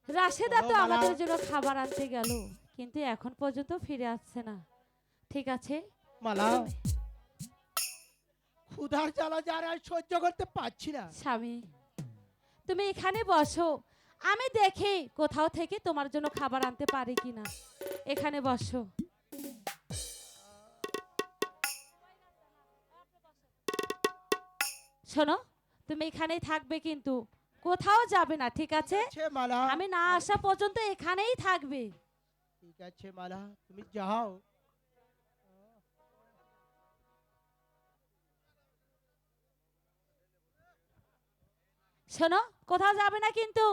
রাশেদা বলো তো মালা। আমাদের জন্য খাবার আনতে গেল, কিন্তু এখন পর্যন্ত ফিরে আসছে না। ঠিক আছে মালা, ক্ষুধার জ্বালা যার আর সহ্য করতে পারছি না। স্বামী, তুমি এখানে বসো, আমি দেখি কোথাও থেকে তোমার জন্য খাবার আনতে পারি কিনা। এখানে বসো। শোনো, তুমি এখানেই থাকবে, কিন্তু কোথাও যাবে না, ঠিক আছে? ঠিক আছে মালা, আমি না আসা পর্যন্ত এখানেই থাকবে। ঠিক আছে মালা, তুমি যাও। শোনো, কোথাও যাবে না কিন্তু,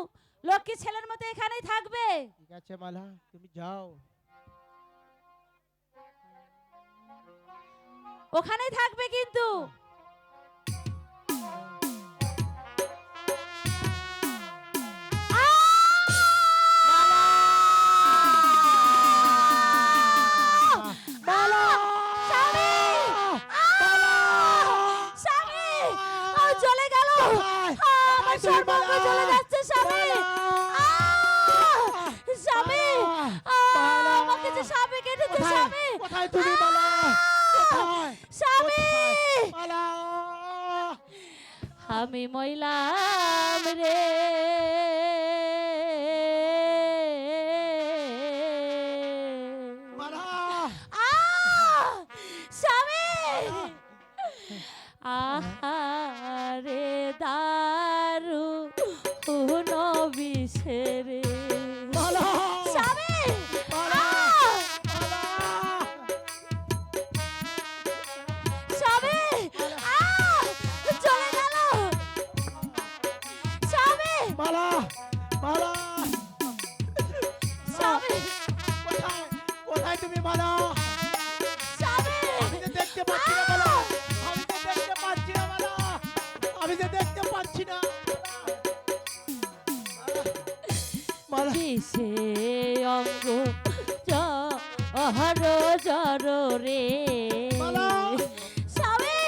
লক্ষ্মী ছেলের মতো এখানেই থাকবে। ঠিক আছে মালা, তুমি যাও। ওখানেই থাকবে কিন্তু। মালা! স্বামী! মালা! স্বামী! চলে গেল, কোথায়? আমার তুমি সর্বঙ্গ মালা! চলে যাচ্ছে স্বামী। স্বামী, মালা! আমাকে যে সাপে কেটেছে কোথায়? স্বামী। কোথায় তুমি মালা? কোথায়? স্বামী, কোথায়? মালা! আমি মইলাম রে, মালা! স্বামী। আহারে দারু নবিশেরে মালা! স্বামী। মালা! মালা! স্বামী, চলে গেল স্বামী। মালা! মালা! স্বামী, কোথায়? কোথায় তুমি মালা? স্বামী, আমি যে দেখতে পাচ্ছি না মালা! আমি যে দেখতে পাচ্ছি না মালা! আমি যে দেখতে পাচ্ছি না! মালা! কিসে অঙ্গ জহর জর রে মালা! স্বামী।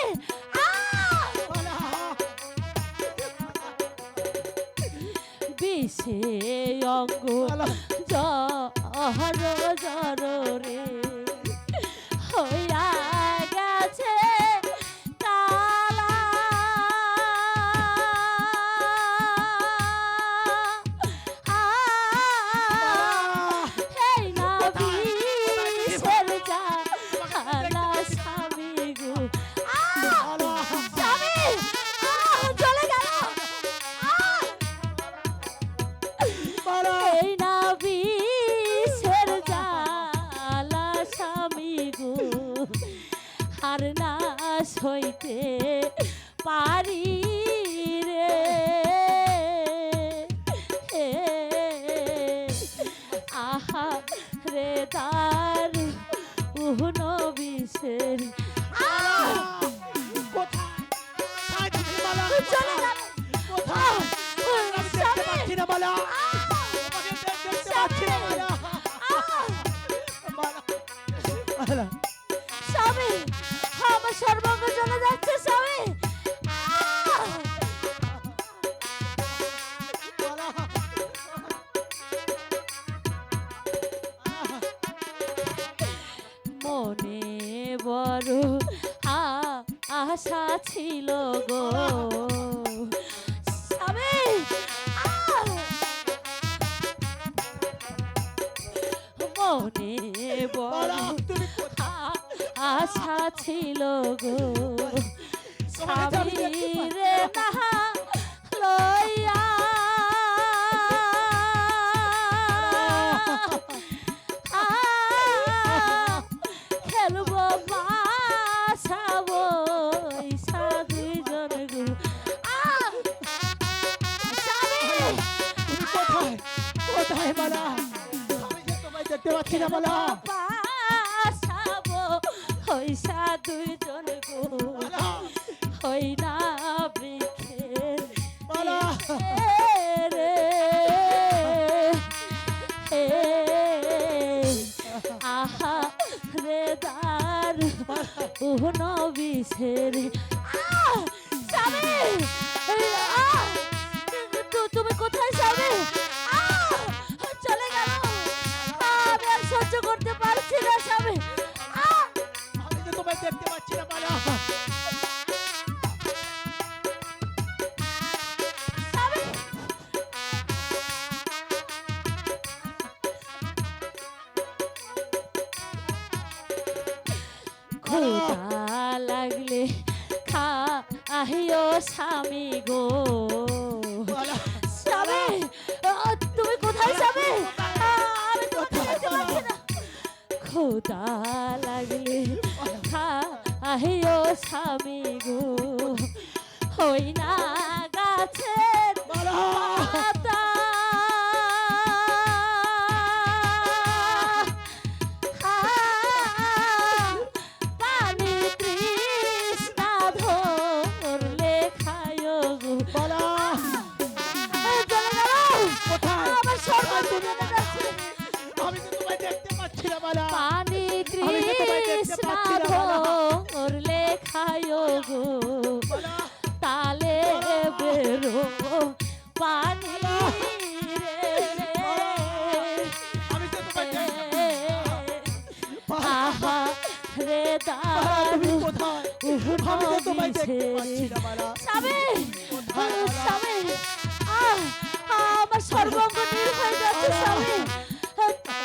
মালা! বিষে অঙ্গ মালা! জহর জর রে হইয়া গেছে কালা। এই না বিষের জ্বালা স্বামী গো। মালা! স্বামী, চলে গেল। মালা! এই না বিষের জ্বালা স্বামী গো, আর না সইতে পারি রে। আহা রে তার উহন বিষের। কোথায়? কোথায় তুমি মালা? চলে গেল। কোথায়? আমি দেখতে স্বামী, পাচ্ছি না মালা! আমাকে দেখতে পাচ্ছি না মালা! মালা! মালা! স্বামী, আমার সর্বঙ্গ চলে যাচ্ছে স্বামী। মালা! মনে বড় আশা ছিল গো স্বামী। মনে মালা! বড় তুমি কোথায়? আশা ছিল গো তোমাকে যে আমি দেখতে স্বামী পাচ্ছি রে না। না লইয়া। খেলবো বাসাবো দুইজন গো। স্বামী, তুমি কোথায়? কোথায় মালা? আমি যে তোমায় দেখতে পাচ্ছি না মালা! বাসাবো হইসা দুইজন গো। মালা! হই না বৃক্ষের মালা! রে আহা রে দার উহন বিষের। স্বামী, তুমি কোথায় স্বামী? ক্ষুধা লাগলে খা আহিও স্বামী গো বালা, স্বামী তুমি কোথায় যাবে আমি তোমাকে দেখতে পাচ্ছি না ক্ষুধা লাগলে খা আহিও স্বামী গো হই না গাছের বালা, পাতা পানি তৃষ্ণা ধরলে খায় গো বালা, চলে গেল কোথায়? আমার সর্বস্ব চলে যাচ্ছে আমি তো তোমায় দেখতে পাচ্ছি না বালা। পানি আমি তো তোমায় দেখতে তৃষ্ণা পাচ্ছি না, বালা। ধরলে খায় গো বালা, তালে বেরো পানি রে আমি তো তোমায় দেখতে বালা, আহা রে বালা, তুমি দারু কোথায়? আমি তো তোমায় দেখতে পাচ্ছি না বালা। স্বামী কোথায় বালা? স্বামী আমার সর্বঙ্গ নীল হয়ে যাচ্ছে স্বামী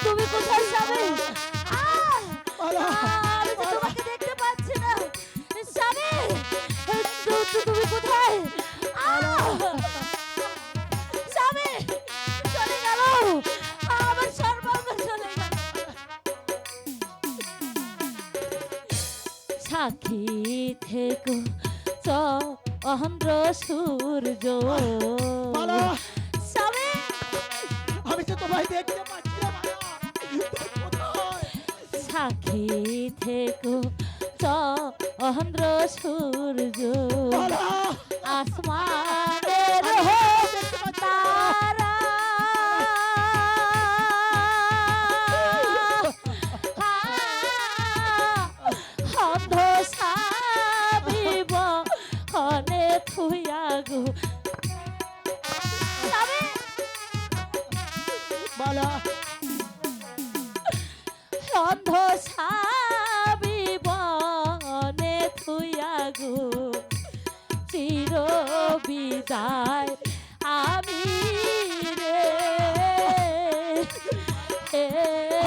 তুমি কোথায় স্বামী বালা, আমি তো তোমাকে দেখতে পাচ্ছি না স্বামী তুমি কোথায় স্বামী চলে গেল আমার সর্বঙ্গ চলে গেল সাক্ষী থেকো চন্দ্র সূর্য বালা, স্বামী আমি তো তোমায় দেখতে পাচ্ছি না বালা। তুমি কোথায়? সাক্ষী থেকো চন্দ্র সূর্য বালা, আসমানের তারা অন্ধ সাবিব হনে থুয়া গো স্বামী বালা, অন্ধ সাবিবনে থুয়া গো চির বিদায় আমি রে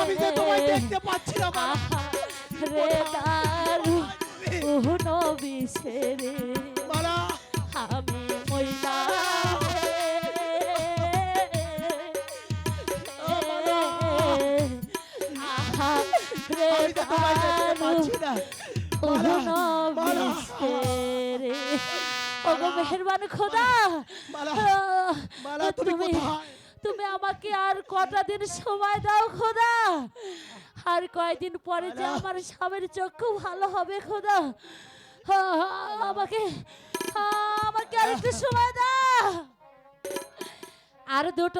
আমি তো তোমায় দেখতে পাচ্ছি না বালা। আহা রে দারু নবিসে রে বালা, আমি মইনা আহা রে আমি তো তোমায় দেখতে পাচ্ছি না। বালা, বালা, ওগো মেহেরবান খোদা বালা, আহ, বালা, তুমি তুমি কোথায়? তুমি আমাকে আর কটা দিন সময় দাও খোদা আর কয়দিন পরে যে আমার স্বামীর চক্ষু ভালো হবে খোদা আমাকে আমাকে আর একটু সময় দাও আর দুটো